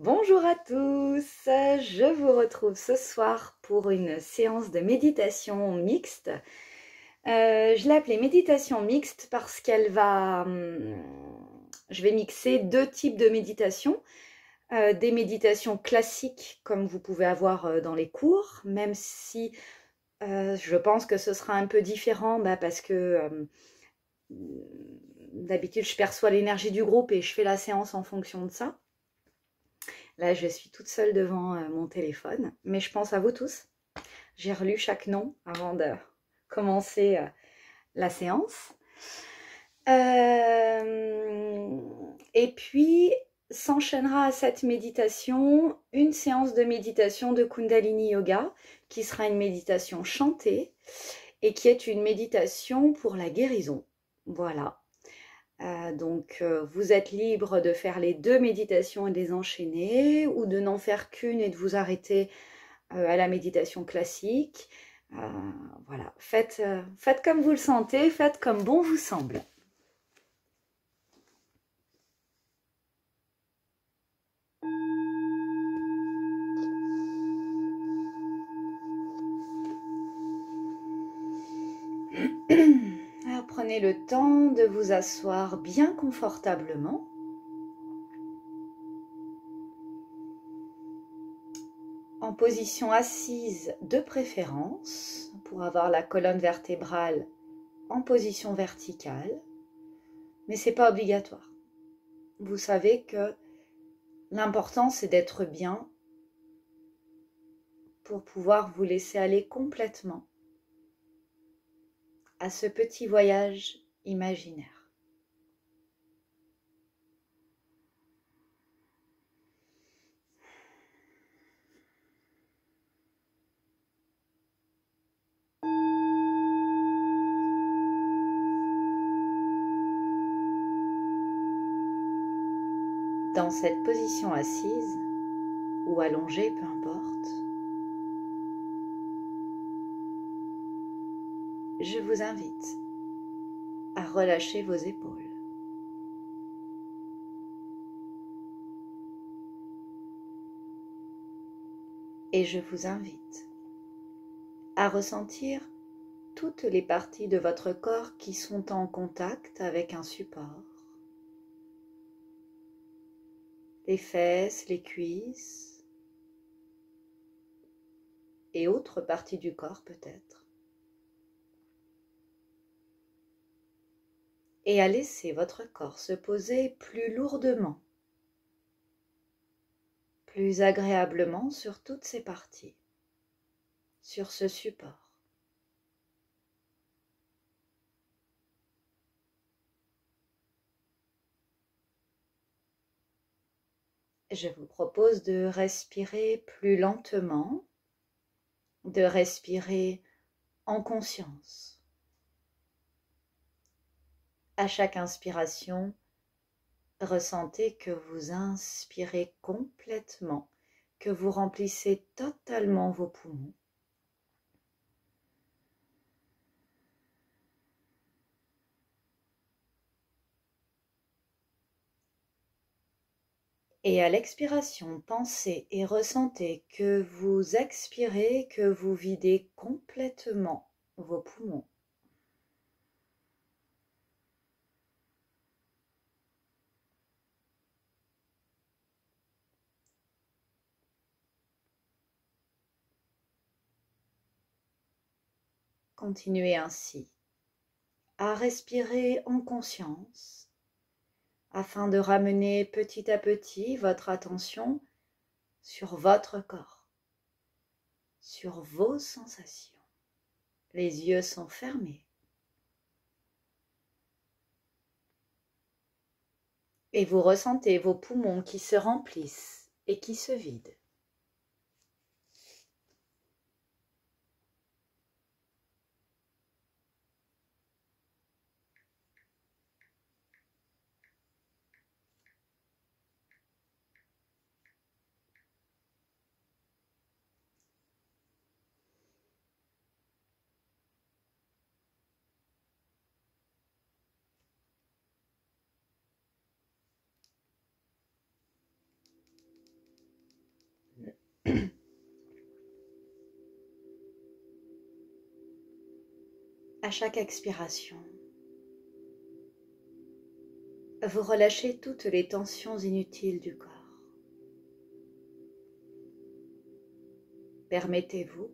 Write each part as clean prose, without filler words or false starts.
Bonjour à tous, je vous retrouve ce soir pour une séance de méditation mixte. Je l'ai appelée méditation mixte parce je vais mixer deux types de méditation. Des méditations classiques comme vous pouvez avoir dans les cours, même si je pense que ce sera un peu différent parce que d'habitude je perçois l'énergie du groupe et je fais la séance en fonction de ça. Là, je suis toute seule devant mon téléphone, mais je pense à vous tous. J'ai relu chaque nom avant de commencer la séance. Et puis, s'enchaînera à cette méditation une séance de méditation de Kundalini Yoga, qui sera une méditation chantée et qui est une méditation pour la guérison. Voilà. Donc, vous êtes libre de faire les deux méditations et de les enchaîner, ou de n'en faire qu'une et de vous arrêter à la méditation classique. Voilà, faites comme vous le sentez, faites comme bon vous semble. Alors, prenez le temps de vous asseoir bien confortablement. En position assise de préférence, pour avoir la colonne vertébrale en position verticale, mais ce n'est pas obligatoire. Vous savez que l'important c'est d'être bien pour pouvoir vous laisser aller complètement à ce petit voyage imaginaire. Dans cette position assise ou allongée, peu importe, je vous invite à relâcher vos épaules. Et je vous invite à ressentir toutes les parties de votre corps qui sont en contact avec un support. Les fesses, les cuisses et autres parties du corps peut-être. Et à laisser votre corps se poser plus lourdement, plus agréablement sur toutes ces parties, sur ce support. Je vous propose de respirer plus lentement, de respirer en conscience. À chaque inspiration, ressentez que vous inspirez complètement, que vous remplissez totalement vos poumons. Et à l'expiration, pensez et ressentez que vous expirez, que vous videz complètement vos poumons. Continuez ainsi à respirer en conscience afin de ramener petit à petit votre attention sur votre corps, sur vos sensations. Les yeux sont fermés. Et vous ressentez vos poumons qui se remplissent et qui se vident. À chaque expiration, vous relâchez toutes les tensions inutiles du corps. Permettez-vous,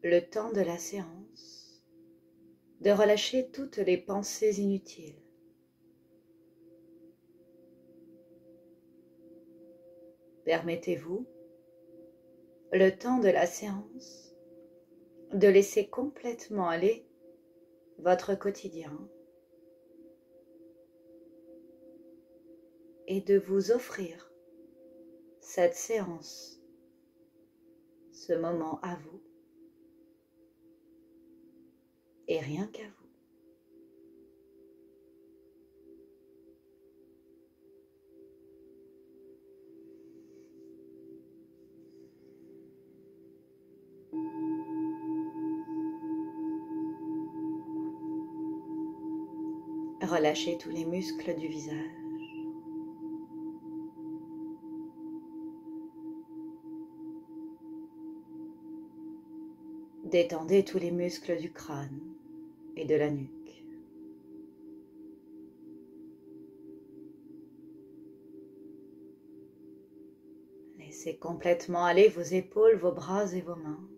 le temps de la séance, de relâcher toutes les pensées inutiles. Permettez-vous, le temps de la séance, de laisser complètement aller votre quotidien et de vous offrir cette séance, ce moment à vous et rien qu'à vous. Relâchez tous les muscles du visage. Détendez tous les muscles du crâne et de la nuque. Laissez complètement aller vos épaules, vos bras et vos mains.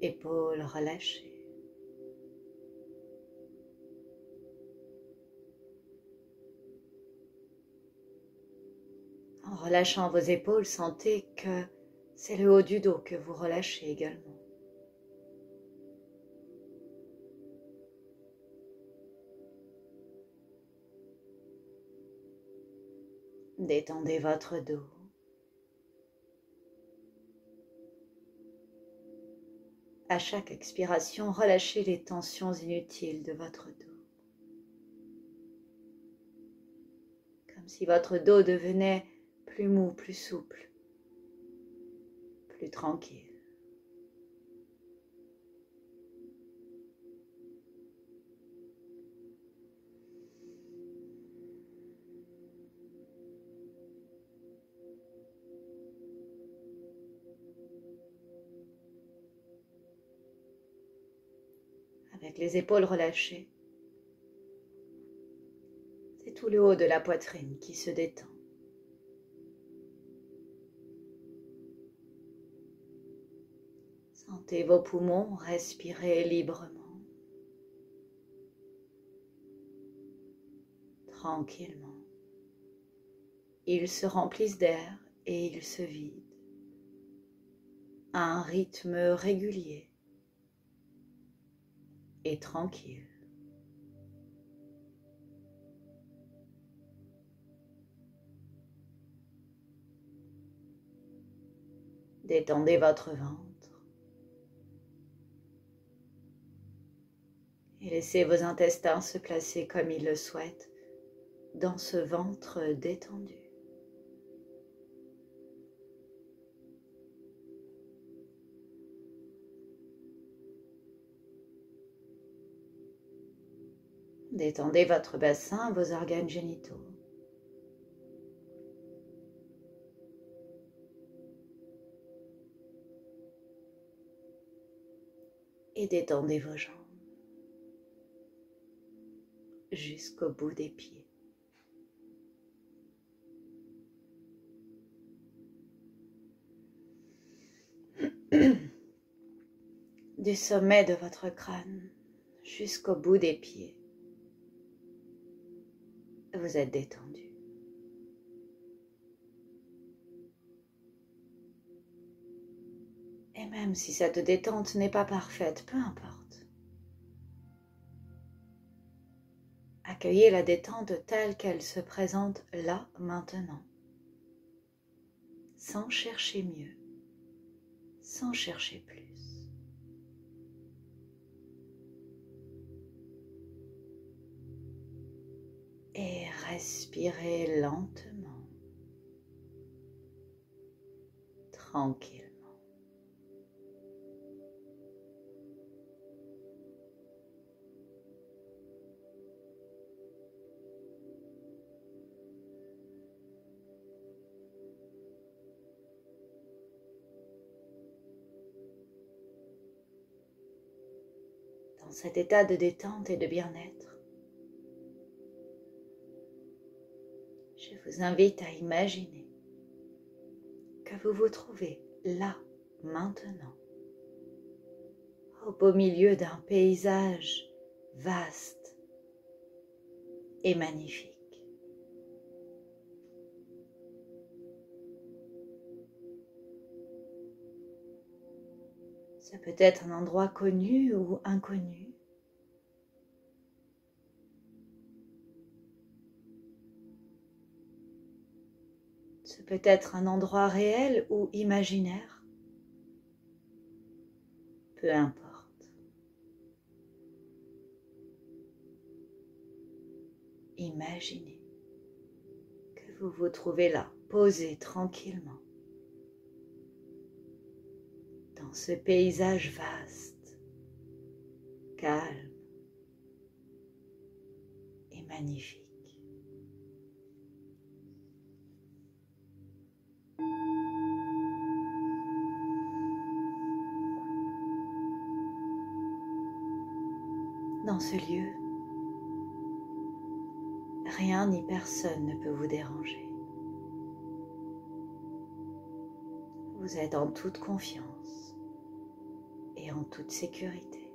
Épaules relâchées. En relâchant vos épaules, sentez que c'est le haut du dos que vous relâchez également. Détendez votre dos. À chaque expiration, relâchez les tensions inutiles de votre dos. Comme si votre dos devenait plus mou, plus souple, plus tranquille. Avec les épaules relâchées, c'est tout le haut de la poitrine qui se détend. Sentez vos poumons respirer librement, tranquillement. Ils se remplissent d'air et ils se vident à un rythme régulier et tranquille. Détendez votre ventre et laissez vos intestins se placer comme ils le souhaitent dans ce ventre détendu. Détendez votre bassin, vos organes génitaux. Et détendez vos jambes jusqu'au bout des pieds. Du sommet de votre crâne jusqu'au bout des pieds, vous êtes détendu. Et même si cette détente n'est pas parfaite, peu importe. Accueillez la détente telle qu'elle se présente là, maintenant, sans chercher mieux, sans chercher plus. Et respirez lentement, tranquillement. dans cet état de détente et de bien-être, je vous invite à imaginer que vous vous trouvez là, maintenant, au beau milieu d'un paysage vaste et magnifique. Ça peut être un endroit connu ou inconnu. Ce peut être un endroit réel ou imaginaire. Peu importe. Imaginez que vous vous trouvez là, posé tranquillement, dans ce paysage vaste, calme et magnifique. Dans ce lieu, rien ni personne ne peut vous déranger. Vous êtes en toute confiance et en toute sécurité.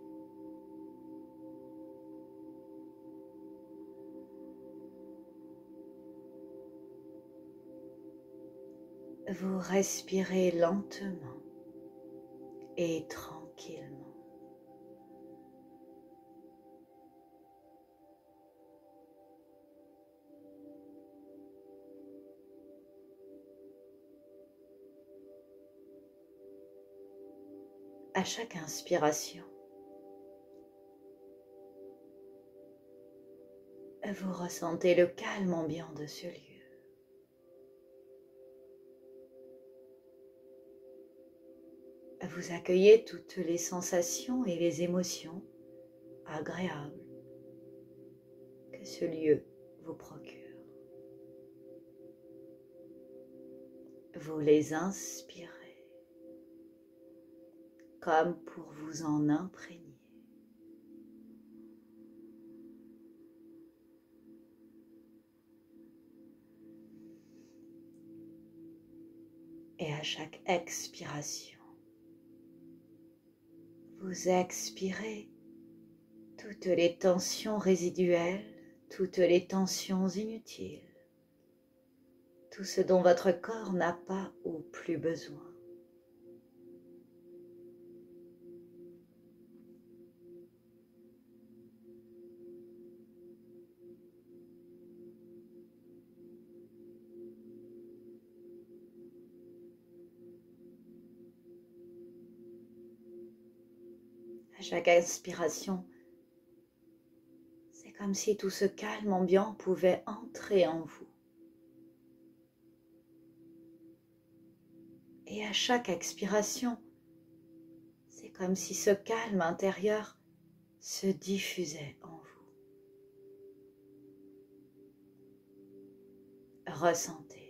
Vous respirez lentement et tranquillement. À chaque inspiration, vous ressentez le calme ambiant de ce lieu. Vous accueillez toutes les sensations et les émotions agréables que ce lieu vous procure. Vous les inspirez comme pour vous en imprégner. Et à chaque expiration, vous expirez toutes les tensions résiduelles, toutes les tensions inutiles, tout ce dont votre corps n'a pas ou plus besoin. À chaque inspiration, c'est comme si tout ce calme ambiant pouvait entrer en vous. Et à chaque expiration, c'est comme si ce calme intérieur se diffusait en vous. Ressentez.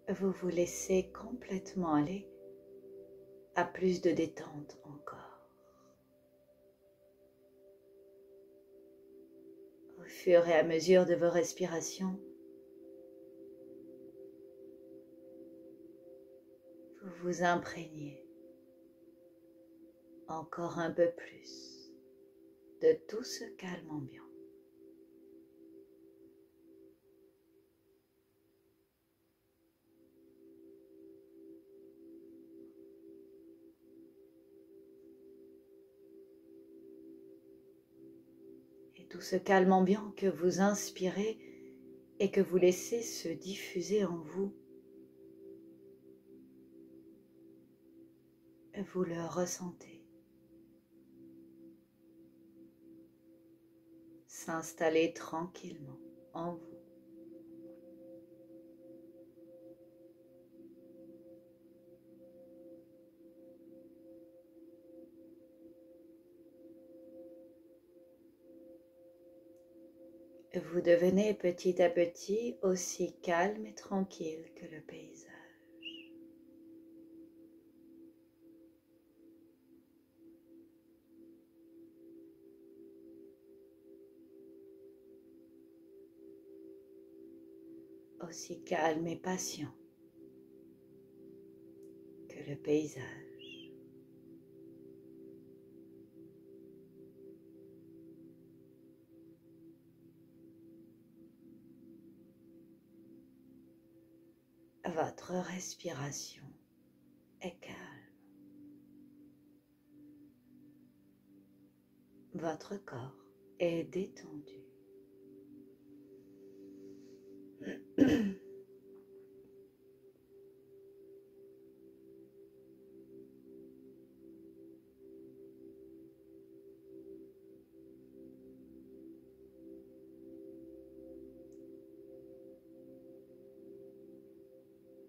Vous vous laissez complètement aller à plus de détente encore. Au fur et à mesure de vos respirations, vous vous imprégnez encore un peu plus de tout ce calme ambiant. tout ce calme ambiant que vous inspirez et que vous laissez se diffuser en vous. Vous le ressentez. S'installer tranquillement en vous. Vous devenez petit à petit aussi calme et tranquille que le paysage. Aussi calme et patient que le paysage. Votre respiration est calme. Votre corps est détendu.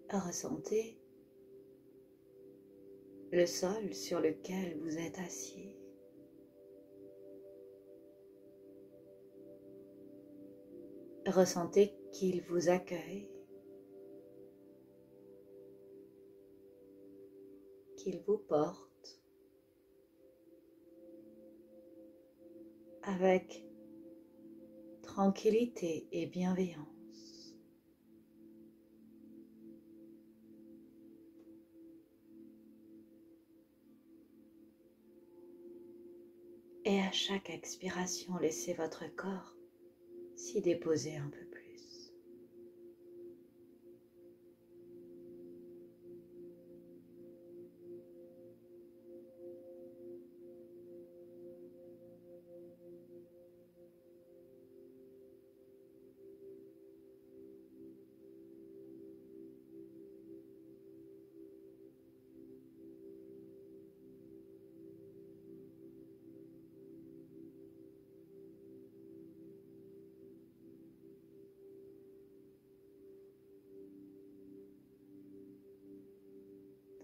Ressentez le sol sur lequel vous êtes assis. Ressentez qu'il vous accueille, qu'il vous porte avec tranquillité et bienveillance. Et à chaque expiration, laissez votre corps s'y déposer un peu plus.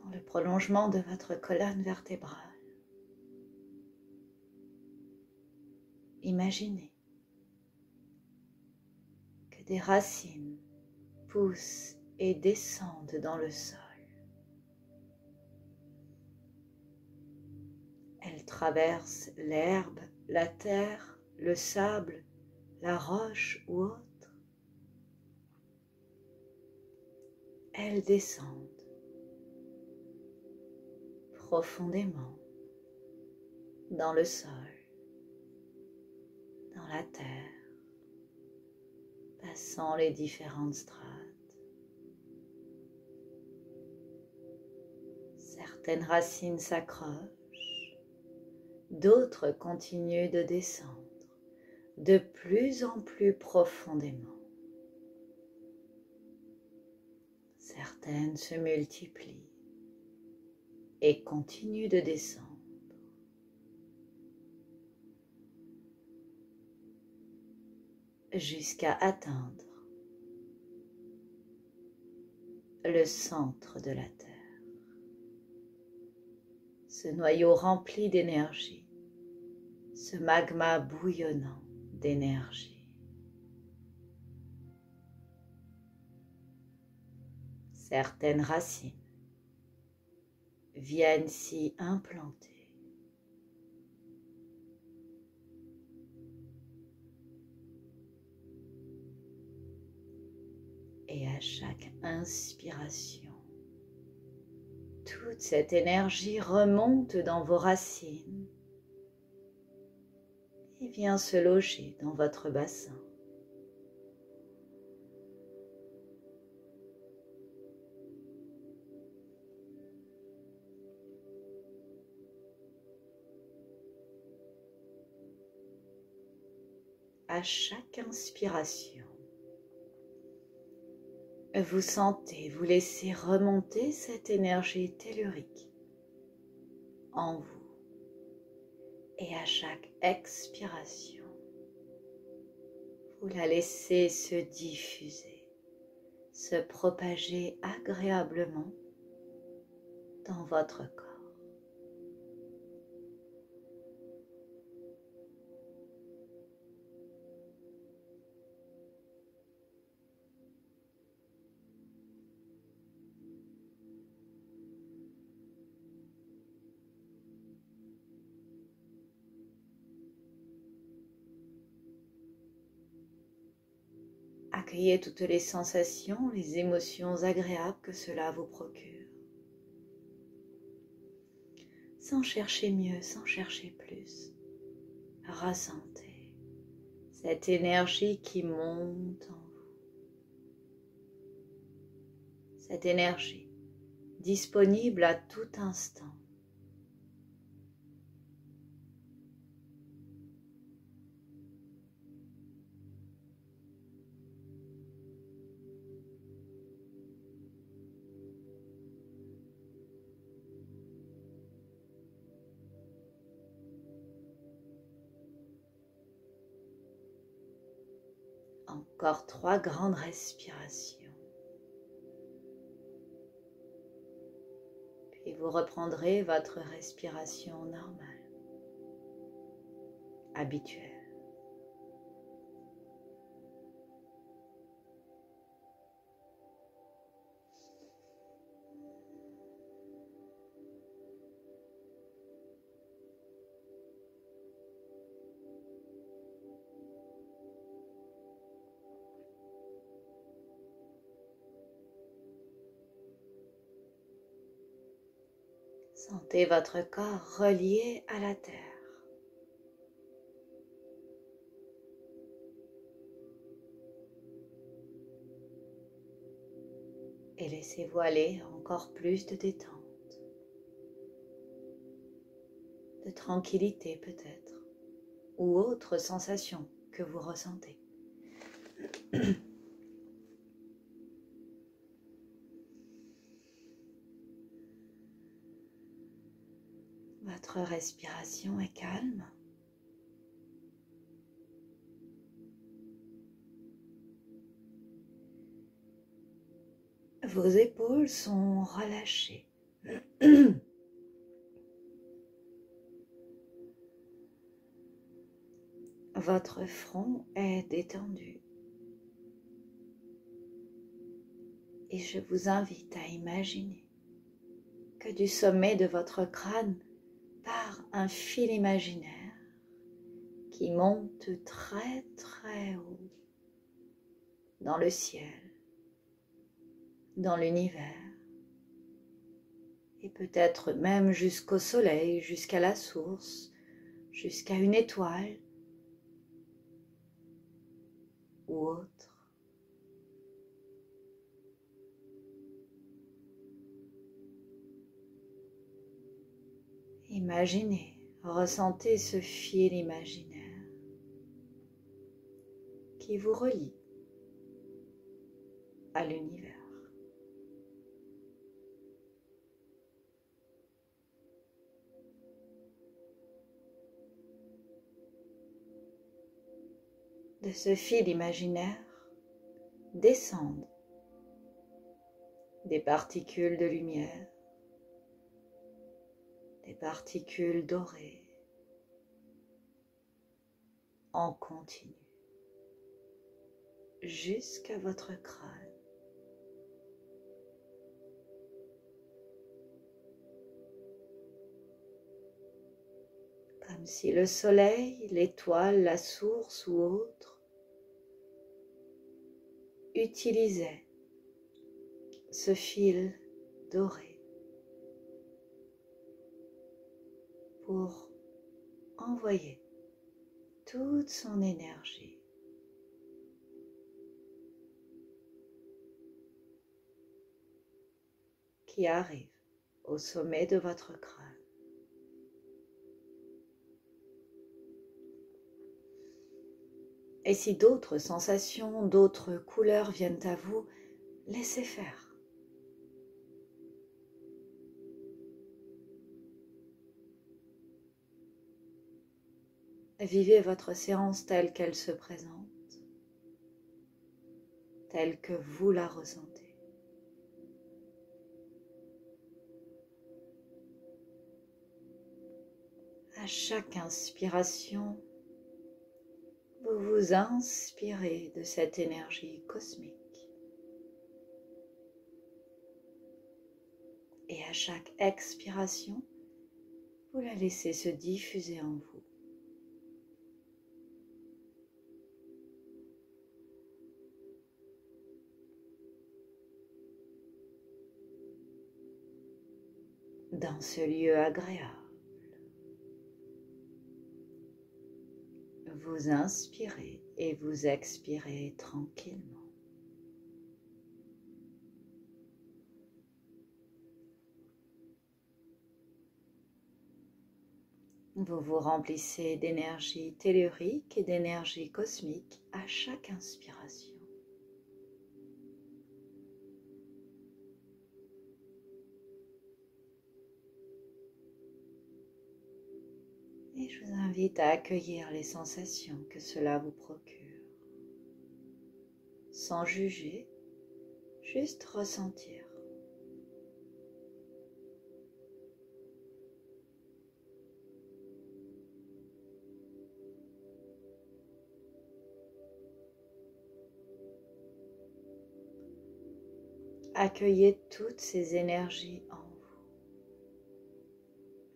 Dans le prolongement de votre colonne vertébrale, imaginez que des racines poussent et descendent dans le sol. Elles traversent l'herbe, la terre, le sable, la roche ou autre. Elles descendent profondément dans le sol, dans la terre, passant les différentes strates. Certaines racines s'accrochent, d'autres continuent de descendre de plus en plus profondément. Certaines se multiplient et continuent de descendre. Jusqu'à atteindre le centre de la Terre. Ce noyau rempli d'énergie, ce magma bouillonnant d'énergie. Certaines racines viennent s'y implanter. Et à chaque inspiration, toute cette énergie remonte dans vos racines et vient se loger dans votre bassin. à chaque inspiration, vous sentez, vous laissez remonter cette énergie tellurique en vous. Et à chaque expiration, vous la laissez se diffuser, se propager agréablement dans votre corps. Accueillez toutes les sensations, les émotions agréables que cela vous procure. Sans chercher mieux, sans chercher plus. Ressentez cette énergie qui monte en vous. Cette énergie disponible à tout instant. Encore 3 grandes respirations. Puis vous reprendrez votre respiration normale, habituelle. Sentez votre corps relié à la terre. Et laissez-vous aller à encore plus de détente, de tranquillité peut-être, ou autre sensation que vous ressentez. Votre respiration est calme. Vos épaules sont relâchées. Votre front est détendu. Et je vous invite à imaginer que du sommet de votre crâne part un fil imaginaire qui monte très très haut dans le ciel, dans l'univers, et peut-être même jusqu'au soleil, jusqu'à la source, jusqu'à une étoile ou autre. Imaginez, ressentez ce fil imaginaire qui vous relie à l'univers. De ce fil imaginaire descendent des particules de lumière, des particules dorées en continu jusqu'à votre crâne. Comme si le soleil, l'étoile, la source ou autre utilisait ce fil doré pour envoyer toute son énergie qui arrive au sommet de votre crâne. Et si d'autres sensations, d'autres couleurs viennent à vous, laissez faire. Vivez votre séance telle qu'elle se présente, telle que vous la ressentez. À chaque inspiration, vous vous inspirez de cette énergie cosmique. Et à chaque expiration, vous la laissez se diffuser en vous. Dans ce lieu agréable, vous inspirez et vous expirez tranquillement. Vous vous remplissez d'énergie tellurique et d'énergie cosmique à chaque inspiration. Et je vous invite à accueillir les sensations que cela vous procure, sans juger, juste ressentir. Accueillez toutes ces énergies en vous.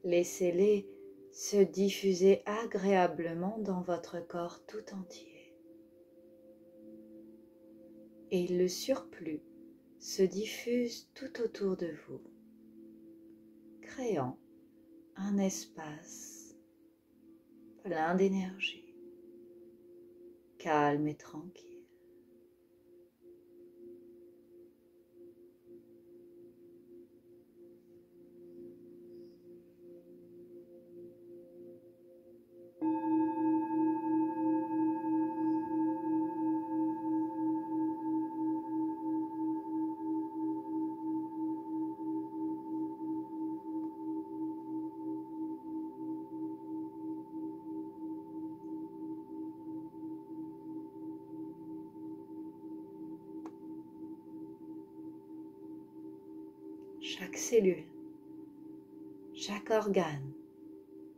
Laissez-les se diffuser agréablement dans votre corps tout entier. Et le surplus se diffuse tout autour de vous, créant un espace plein d'énergie, calme et tranquille. Chaque cellule, chaque organe,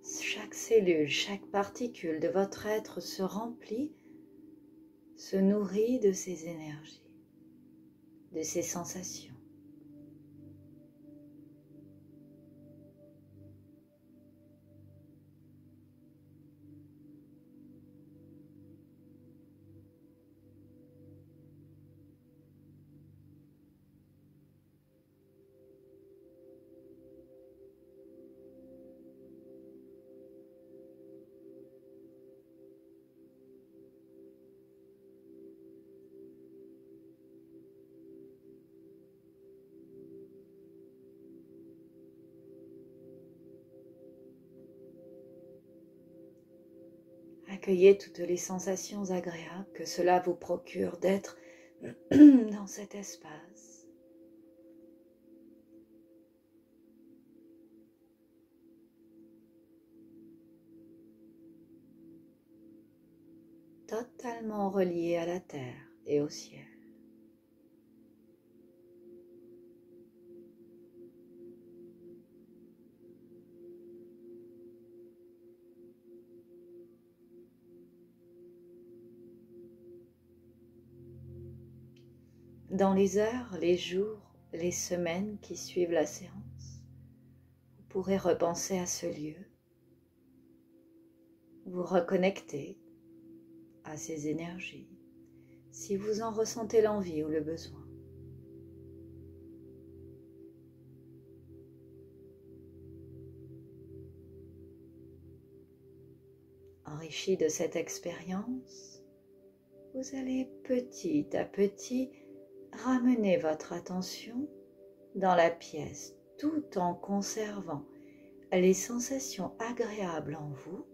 chaque cellule, chaque particule de votre être se remplit, se nourrit de ces énergies, de ces sensations. Accueillez toutes les sensations agréables que cela vous procure d'être dans cet espace. Totalement relié à la terre et au ciel. Dans les heures, les jours, les semaines qui suivent la séance, vous pourrez repenser à ce lieu, vous reconnecter à ces énergies, si vous en ressentez l'envie ou le besoin. Enrichi de cette expérience, vous allez petit à petit ramener votre attention dans la pièce tout en conservant les sensations agréables en vous,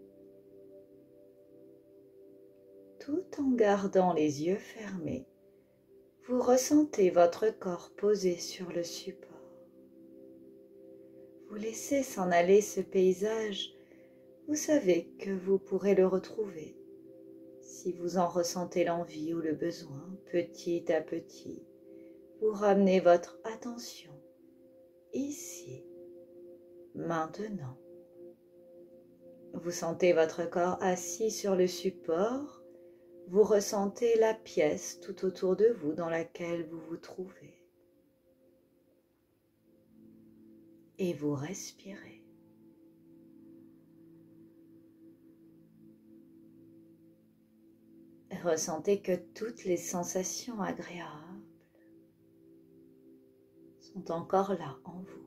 tout en gardant les yeux fermés, vous ressentez votre corps posé sur le support. Vous laissez s'en aller ce paysage, vous savez que vous pourrez le retrouver si vous en ressentez l'envie ou le besoin. Petit à petit, vous ramenez votre attention ici, maintenant. Vous sentez votre corps assis sur le support, vous ressentez la pièce tout autour de vous dans laquelle vous vous trouvez. Et vous respirez. Ressentez que toutes les sensations agréables sont encore là en vous.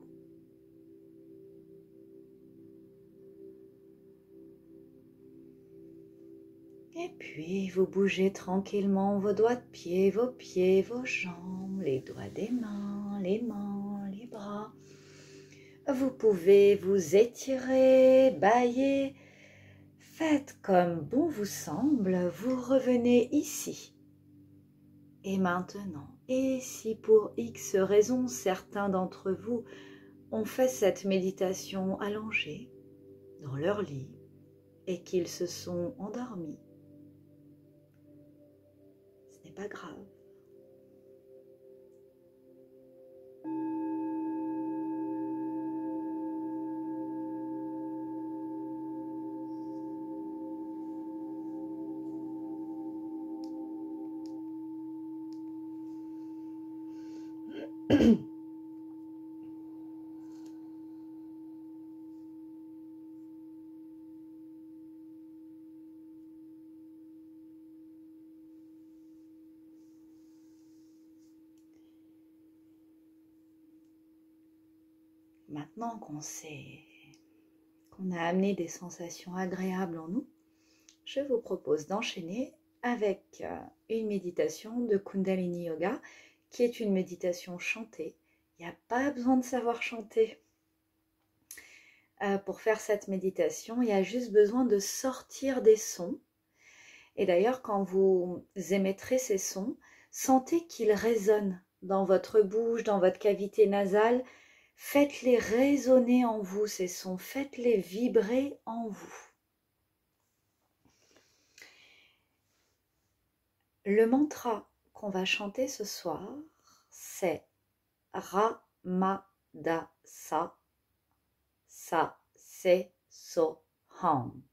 Et puis vous bougez tranquillement vos doigts de pied, vos jambes, les doigts des mains, les bras. Vous pouvez vous étirer, bâiller. Faites comme bon vous semble, vous revenez ici. Et maintenant, et si pour X raisons, certains d'entre vous ont fait cette méditation allongée dans leur lit et qu'ils se sont endormis, ce n'est pas grave. Maintenant qu'on a amené des sensations agréables en nous, je vous propose d'enchaîner avec une méditation de Kundalini Yoga qui est une méditation chantée. Il n'y a pas besoin de savoir chanter pour faire cette méditation, il y a juste besoin de sortir des sons. Et d'ailleurs, quand vous émettrez ces sons, sentez qu'ils résonnent dans votre bouche, dans votre cavité nasale. Faites-les résonner en vous, ces sons. Faites-les vibrer en vous. Le mantra qu'on va chanter ce soir, c'est Ramadasa Sa Se So Ham.